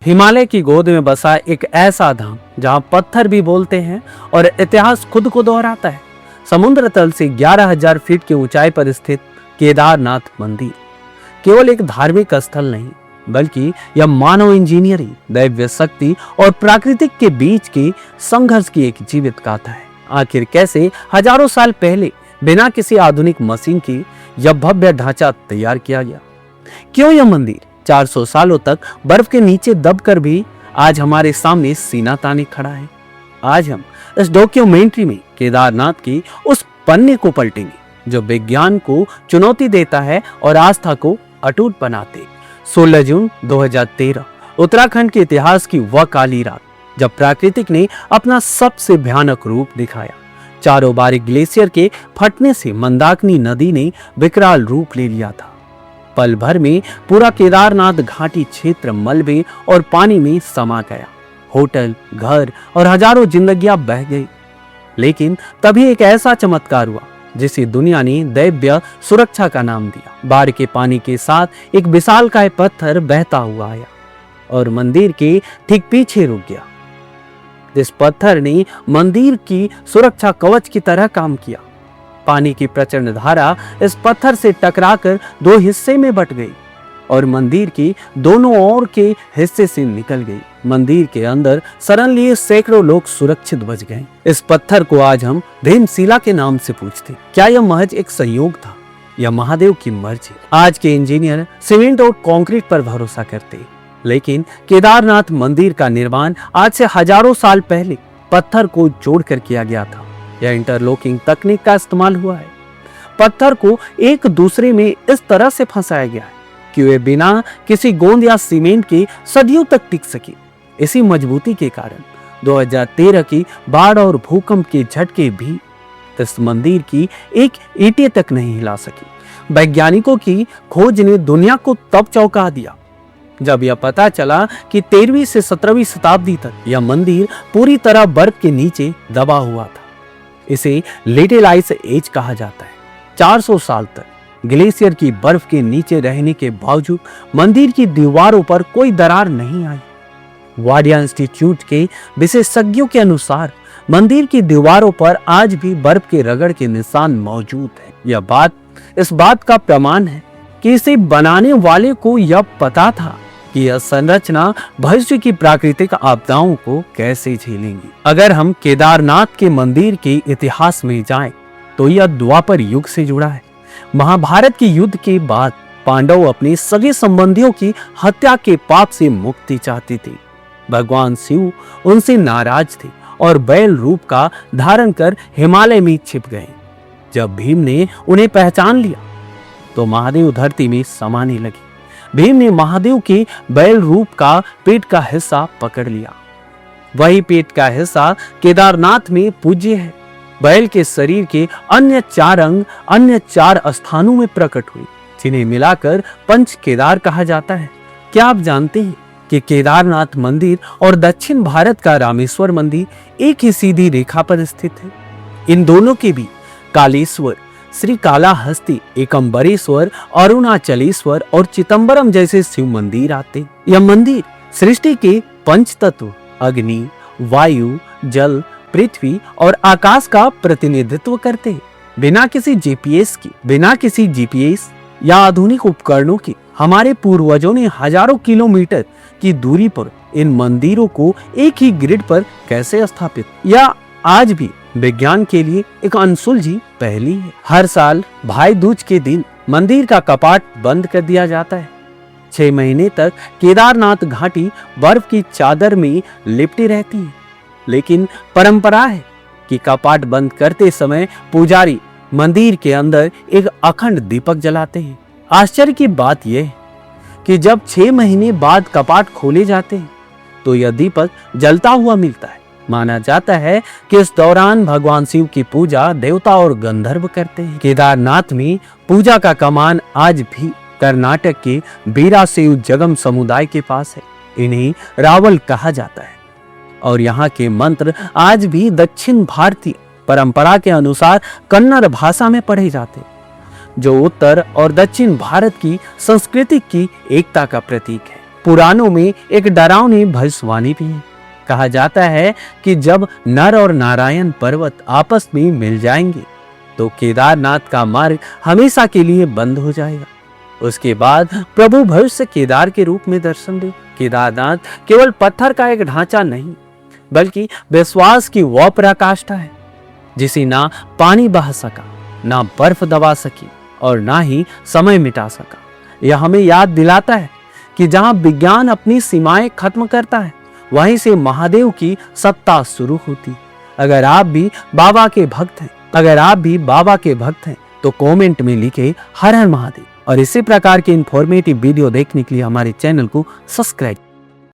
हिमालय की गोद में बसा एक ऐसा धाम जहां पत्थर भी बोलते हैं और इतिहास खुद को दोहराता है। समुद्र तल से 11,000 फीट की ऊंचाई पर स्थित केदारनाथ मंदिर केवल एक धार्मिक स्थल नहीं, बल्कि यह मानव इंजीनियरिंग, दैवीय शक्ति और प्राकृतिक के बीच के संघर्ष की एक जीवित गाथा है। आखिर कैसे हजारों साल पहले बिना किसी आधुनिक मशीन की यह भव्य ढांचा तैयार किया गया? क्यों यह मंदिर 400 सालों तक बर्फ के नीचे दबकर भी आज हमारे सामने सीना ताने खड़ा है? आज हम इस डॉक्यूमेंट्री में केदारनाथ की उस पन्ने को पलटेंगे जो विज्ञान को चुनौती देता है और आस्था को अटूट बनाते। 16 जून 2013 उत्तराखंड के इतिहास की वह काली रात जब प्राकृतिक ने अपना सबसे भयानक रूप दिखाया। चारों बारी ग्लेशियर के फटने से मंदाकिनी नदी ने विकराल रूप ले लिया था। पल भर में पूरा केदारनाथ घाटी क्षेत्र मलबे और पानी में समा गया। होटल, घर और हजारों जिंदगियां बह गई। लेकिन तभी एक ऐसा चमत्कार हुआ जिसे दुनिया ने दैवीय सुरक्षा का नाम दिया। बाढ़ के पानी के साथ एक विशालकाय पत्थर बहता हुआ आया और मंदिर के ठीक पीछे रुक गया। इस पत्थर ने मंदिर की सुरक्षा कवच की तरह काम किया। पानी की प्रचंड धारा इस पत्थर से टकराकर दो हिस्से में बट गई और मंदिर की दोनों ओर के हिस्से से निकल गई। मंदिर के अंदर शरण लिए सैकड़ों लोग सुरक्षित बच गए। इस पत्थर को आज हम भीमशिला के नाम से पूछते। क्या यह महज एक संयोग था या महादेव की मर्जी? आज के इंजीनियर सीमेंट और कंक्रीट पर भरोसा करते, लेकिन केदारनाथ मंदिर का निर्माण आज से हजारों साल पहले पत्थर को जोड़कर किया गया था। यह इंटरलॉकिंग तकनीक का इस्तेमाल हुआ है। पत्थर को एक दूसरे में इस तरह से फंसाया गया है कि वे बिना किसी गोंद या सीमेंट के सदियों तक टिक सके। इसी मजबूती के कारण 2013 की बाढ़ और भूकंप के झटके भी इस मंदिर की एक ईंटें तक नहीं हिला सकी। वैज्ञानिकों की खोज ने दुनिया को तब चौंका दिया जब यह पता चला कि 13वीं से 17वीं शताब्दी तक यह मंदिर पूरी तरह बर्फ के नीचे दबा हुआ था। इसे लिटिल आइस एज कहा जाता है। 400 साल तक ग्लेशियर की बर्फ के नीचे रहने के बावजूद मंदिर की दीवारों पर कोई दरार नहीं आई। वाडिया इंस्टीट्यूट के विशेषज्ञों के अनुसार मंदिर की दीवारों पर आज भी बर्फ के रगड़ के निशान मौजूद है। यह बात इस बात का प्रमाण है कि इसे बनाने वाले को यह पता था कि यह संरचना भविष्य की प्राकृतिक आपदाओं को कैसे झेलेंगी। अगर हम केदारनाथ के मंदिर के इतिहास में जाएं, तो यह द्वापर युग से जुड़ा है। महाभारत के युद्ध के बाद पांडव अपने सगे संबंधियों की हत्या के पाप से मुक्ति चाहते थे। भगवान शिव उनसे नाराज थे और बैल रूप का धारण कर हिमालय में छिप गए। जब भीम ने उन्हें पहचान लिया तो महादेव धरती में समाने लगे। भीम ने महादेव के बैल रूप का पेट का हिस्सा पकड़ लिया। वही पेट का हिस्सा केदारनाथ में पूज्य है। बैल के शरीर के अन्य 4 अंग अन्य 4 स्थानों में प्रकट हुए, जिन्हें मिलाकर पंच केदार कहा जाता है। क्या आप जानते हैं कि केदारनाथ मंदिर और दक्षिण भारत का रामेश्वर मंदिर एक ही सीधी रेखा पर स्थित है? इन दोनों के भी कालेश्वर, श्री कालाहस्ती, एकम्बरेश्वर, अरुणाचलेश्वर और चिदंबरम जैसे शिव मंदिर आते। यह मंदिर सृष्टि के पंच तत्व अग्नि, वायु, जल, पृथ्वी और आकाश का प्रतिनिधित्व करते हैं। बिना किसी जीपीएस या आधुनिक उपकरणों के हमारे पूर्वजों ने हजारों किलोमीटर की दूरी पर इन मंदिरों को एक ही ग्रिड पर कैसे स्थापित, या आज भी विज्ञान के लिए एक अनसुलझी पहेली है। हर साल भाई दूज के दिन मंदिर का कपाट बंद कर दिया जाता है। 6 महीने तक केदारनाथ घाटी बर्फ की चादर में लिपटी रहती है। लेकिन परंपरा है कि कपाट बंद करते समय पुजारी मंदिर के अंदर एक अखंड दीपक जलाते हैं। आश्चर्य की बात यह है कि जब 6 महीने बाद कपाट खोले जाते हैं तो यह दीपक जलता हुआ मिलता है। माना जाता है कि इस दौरान भगवान शिव की पूजा देवता और गंधर्व करते हैं। केदारनाथ में पूजा का कमान आज भी कर्नाटक के वीराशैव जगम समुदाय के पास है। इन्हें रावल कहा जाता है और यहाँ के मंत्र आज भी दक्षिण भारतीय परंपरा के अनुसार कन्नड़ भाषा में पढ़े जाते, जो उत्तर और दक्षिण भारत की संस्कृति की एकता का प्रतीक है। पुराणों में एक डरावनी भविष्यवाणी भी है। कहा जाता है कि जब नर और नारायण पर्वत आपस में मिल जाएंगे तो केदारनाथ का मार्ग हमेशा के लिए बंद हो जाएगा। उसके बाद प्रभु भविष्य केदार के रूप में दर्शन दे। केदारनाथ केवल पत्थर का एक ढांचा नहीं, बल्कि विश्वास की वह पराकाष्ठा है जिसे ना पानी बहा सका, ना बर्फ दबा सकी और ना ही समय मिटा सका। यह हमें याद दिलाता है कि जहां विज्ञान अपनी सीमाएं खत्म करता है, वहीं से महादेव की सत्ता शुरू होती। अगर आप भी बाबा के भक्त हैं, तो कमेंट में लिखे हर हर महादेव। और इसी प्रकार के इंफॉर्मेटिव वीडियो देखने के लिए हमारे चैनल को सब्सक्राइब